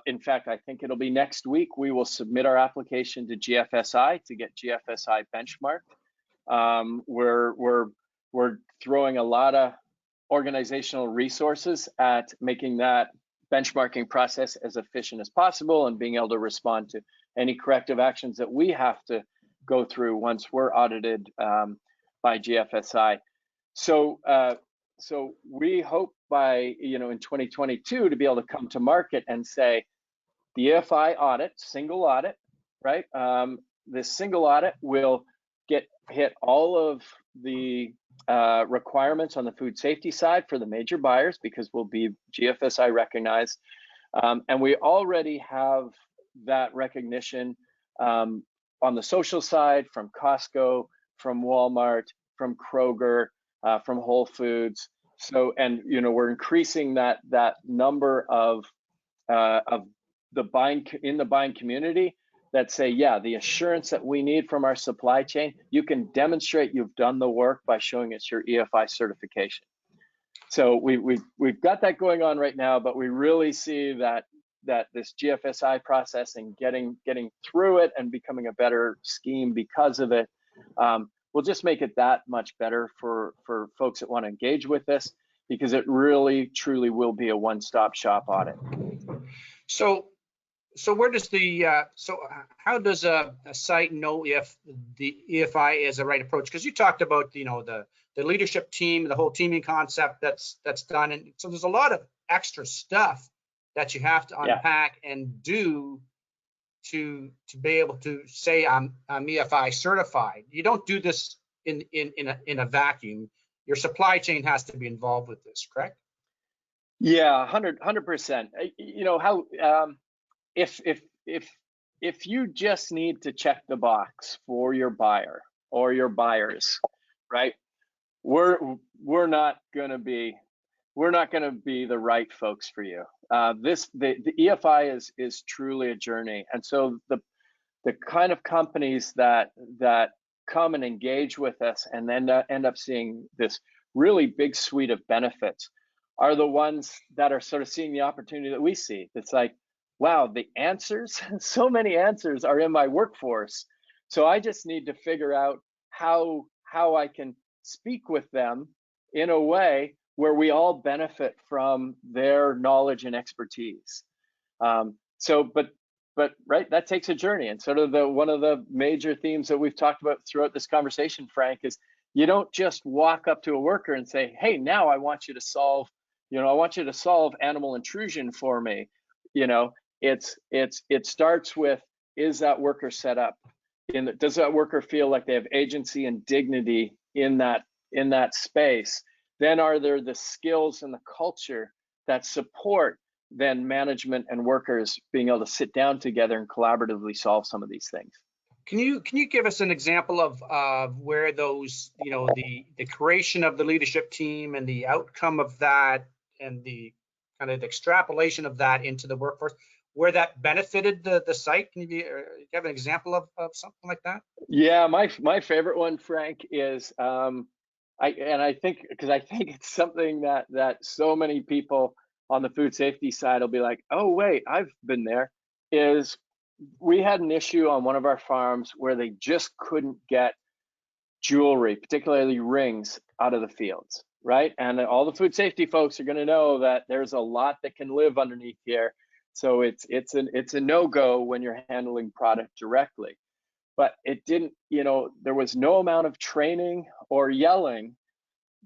Speaker 2: in fact, I think it'll be next week, we will submit our application to GFSI to get GFSI benchmarked. We're throwing a lot of organizational resources at making that benchmarking process as efficient as possible, and being able to respond to any corrective actions that we have to go through once we're audited by GFSI. So we hope by in 2022 to be able to come to market and say the EFI audit, single audit, right? This single audit will hit all of the requirements on the food safety side for the major buyers, because we'll be GFSI recognized, and we already have that recognition on the social side from Costco, from Walmart, from Kroger, from Whole Foods. So, and we're increasing that number of the buying community that say, yeah, the assurance that we need from our supply chain, you can demonstrate you've done the work by showing us your EFI certification. So we've got that going on right now, but we really see that this GFSI process and getting through it and becoming a better scheme because of it will just make it that much better for folks that want to engage with this, because it really truly will be a one-stop shop audit.
Speaker 1: So where does how does a site know if the EFI is the right approach? Because you talked about the leadership team, the whole teaming concept that's done, and so there's a lot of extra stuff that you have to unpack and do to be able to say I'm EFI certified. You don't do this in a vacuum. Your supply chain has to be involved with this, correct?
Speaker 2: Yeah, 100%. You know how if you just need to check the box for your buyer or your buyers, right? We're we're not gonna be the right folks for you. The EFI is truly a journey, and so the kind of companies that come and engage with us and then end up seeing this really big suite of benefits are the ones that are sort of seeing the opportunity that we see. It's like, wow, the answers, so many answers are in my workforce. So I just need to figure out how I can speak with them in a way where we all benefit from their knowledge and expertise. But right, that takes a journey, and sort of one of the major themes that we've talked about throughout this conversation, Frank, is you don't just walk up to a worker and say, "Hey, now I want you to solve, I want you to solve animal intrusion for me." You know, it starts with, is that worker set up? Does that worker feel like they have agency and dignity in that space? Then are there the skills and the culture that support then management and workers being able to sit down together and collaboratively solve some of these things?
Speaker 1: Can you give us an example of where those, the creation of the leadership team and the outcome of that and the kind of extrapolation of that into the workforce, where that benefited the site? Can you have an example of something like that?
Speaker 2: Yeah, my favorite one, Frank, is I think it's something that so many people on the food safety side will be like, oh wait, I've been there. Is we had an issue on one of our farms where they just couldn't get jewelry, particularly rings, out of the fields, right? And all the food safety folks are going to know that there's a lot that can live underneath here. So it's a no-go when you're handling product directly. But it didn't, there was no amount of training or yelling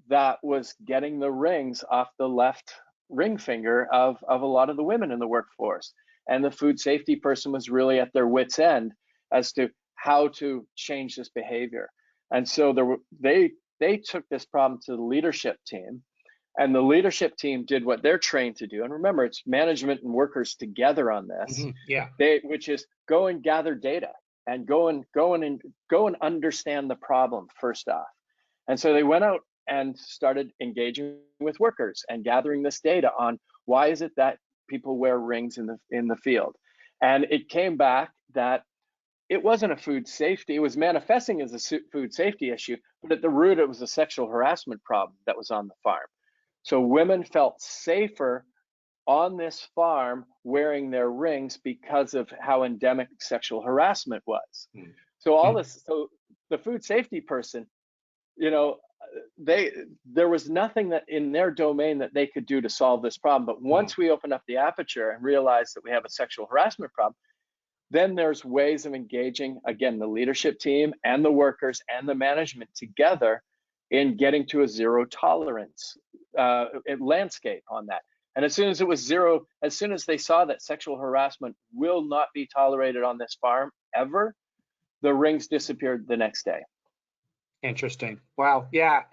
Speaker 2: that was getting the rings off the left ring finger of a lot of the women in the workforce. And the food safety person was really at their wits' end as to how to change this behavior. And so they took this problem to the leadership team, and the leadership team did what they're trained to do. And remember, it's management and workers together on this.
Speaker 1: Yeah.
Speaker 2: Which is go and gather data and go and understand the problem first off. And so they went out and started engaging with workers and gathering this data on why is it that people wear rings in the field. And it came back that it wasn't a food safety, it was manifesting as a food safety issue, but at the root it was a sexual harassment problem that was on the farm. So women felt safer on this farm wearing their rings because of how endemic sexual harassment was. So the food safety person, there was nothing that in their domain that they could do to solve this problem. But once we opened up the aperture and realized that we have a sexual harassment problem, then there's ways of engaging, again, the leadership team and the workers and the management together in getting to a zero tolerance landscape on that. And as soon as it was zero, as soon as they saw that sexual harassment will not be tolerated on this farm ever, the rings disappeared the next day.
Speaker 1: Interesting. Wow. Yeah.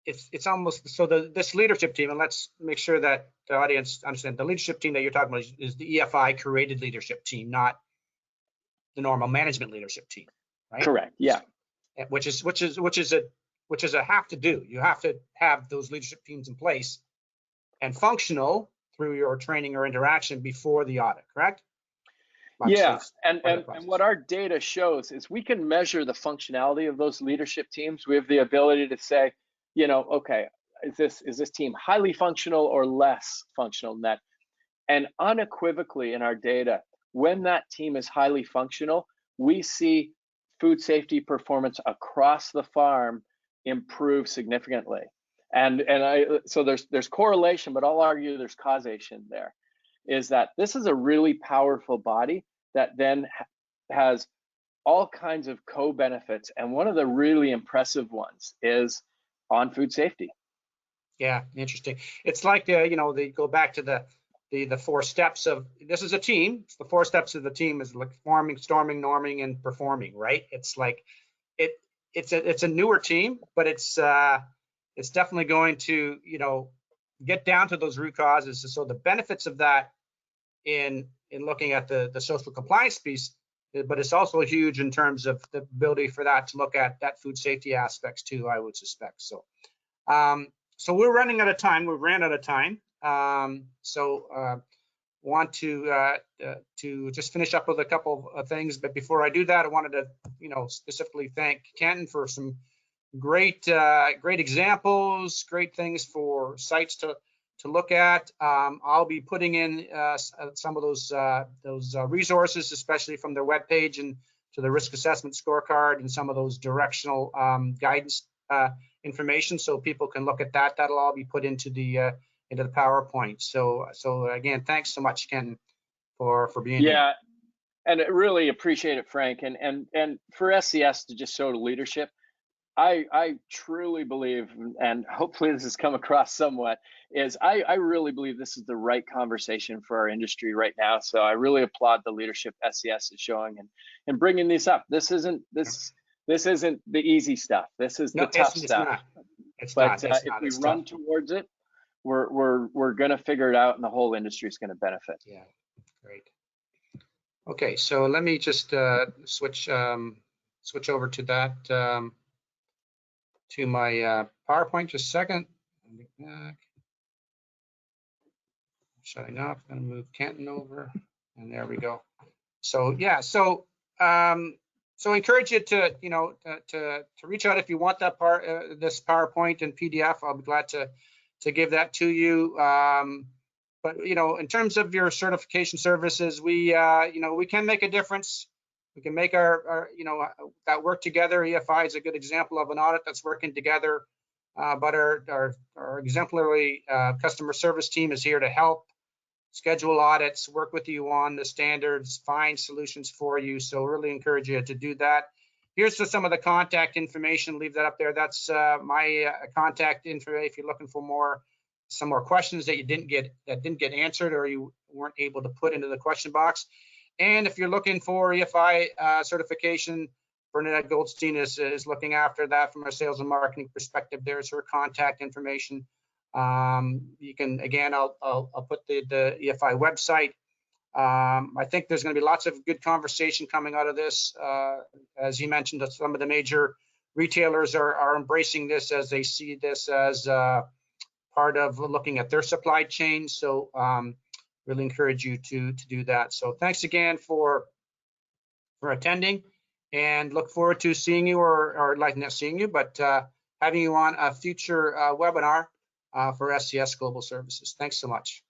Speaker 1: It's almost so this leadership team, and let's make sure that the audience understand the leadership team that you're talking about is the EFI created leadership team, not the normal management leadership team, right?
Speaker 2: Correct. Yeah.
Speaker 1: Which is a have to do. You have to have those leadership teams in place and functional through your training or interaction before the audit, correct?
Speaker 2: Yeah, and what our data shows is we can measure the functionality of those leadership teams. We have the ability to say, okay, is this team highly functional or less functional than that? And unequivocally in our data, when that team is highly functional, we see food safety performance across the farm improve significantly. So there's correlation, but I'll argue there's causation there. Is that this is a really powerful body that then has all kinds of co-benefits. And one of the really impressive ones is on food safety.
Speaker 1: Yeah, interesting. It's like, they go back to the 4 steps of, this is a team. It's the 4 steps of the team is like forming, storming, norming, and performing, right? It's like, it's a newer team, but it's it's definitely going to, get down to those root causes. So the benefits of that in looking at the social compliance piece, but it's also huge in terms of the ability for that to look at that food safety aspects too, I would suspect. So, so we're running out of time. We ran out of time. Want to just finish up with a couple of things, but before I do that, I wanted to, specifically thank Ken for some great examples, great things for sites to look at. I'll be putting in some of those resources, especially from their webpage and to the risk assessment scorecard and some of those directional guidance information, so people can look at that. That'll all be put into the PowerPoint. So again, thanks so much, Ken, for being here.
Speaker 2: Yeah, and I really appreciate it, Frank. And for SCS to just show leadership, I truly believe, and hopefully this has come across somewhat, is I really believe this is the right conversation for our industry right now. So I really applaud the leadership SCS is showing and bringing these up. This isn't the easy stuff. This is the tough stuff.
Speaker 1: It's not.
Speaker 2: If we run towards it, we're going to figure it out, and the whole industry is going to benefit.
Speaker 1: Yeah, great. Okay, so let me just switch over to that. To my PowerPoint, just a second. Shutting off, gonna move Kenton over, and there we go. So yeah, so encourage you to to reach out if you want that this PowerPoint and PDF. I'll be glad to give that to you. But in terms of your certification services, we we can make a difference. We can make our that work together. EFI is a good example of an audit that's working together. But our exemplary customer service team is here to help schedule audits, work with you on the standards, find solutions for you. So really encourage you to do that. Here's some of the contact information. Leave that up there. That's my contact info if you're looking for some more questions that didn't get answered or you weren't able to put into the question box. And if you're looking for EFI certification, Bernadette Goldstein is looking after that from a sales and marketing perspective. There's her contact information. You can, again, I'll put the EFI website. I think there's going to be lots of good conversation coming out of this. As you mentioned, some of the major retailers are embracing this as they see this as part of looking at their supply chain. So really encourage you to do that. So thanks again for attending, and look forward to seeing you, or like not seeing you, but having you on a future webinar for SCS Global Services. Thanks so much.